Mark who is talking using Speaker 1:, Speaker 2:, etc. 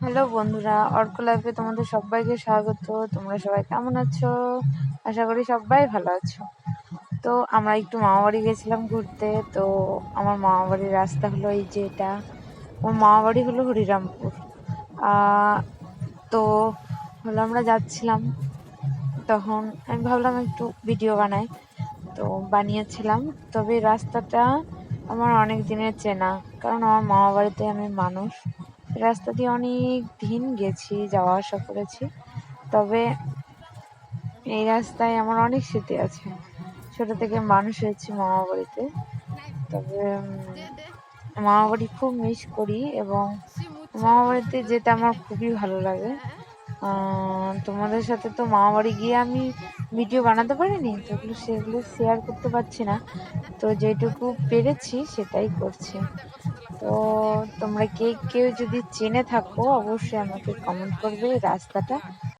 Speaker 1: Hello বন্ধুরা, অর্ক লাইফে তোমাদের সবাইকে স্বাগত। তোমরা সবাই কেমন আছো? আশা করি সবাই ভালো আছো। তো আমরা একটু মামাবাড়ি গেছিলাম ঘুরতে। তো আমার মামাবাড়ির রাস্তা হলো এই যে এটা। আমার মামাবাড়ি হলো হরিরামপুর। তো হলো আমরা যাচ্ছিলাম, তখন আমি ভাবলাম একটু ভিডিও বানাই, তো বানিয়েছিলাম। তবে রাস্তাটা আমার অনেক দিনের চেনা, কারণ আমার মামা বাড়িতে আমি মানুষ। রাস্তা দিয়ে অনেক দিন গেছি, যাওয়া আসা করেছি। তবে এই রাস্তায় আমার অনেক স্মৃতি আছে। ছোট থেকে মানুষ হয়েছি মামা বাড়িতে। তবে মামা বাড়ি খুব মিস করি, এবং মামা বাড়িতে যেতে আমার খুবই ভালো লাগে। তোমাদের সাথে তো মামা বাড়ি গিয়ে আমি ভিডিও বানাতে পারিনি, তো সেগুলো শেয়ার করতে পারছি না। তো যেটুকু পেরেছি সেটাই করছি। তো তোমরা কেউ যদি চেনে থাকো অবশ্যই আমাকে কমেন্ট করবে এই রাস্তাটা।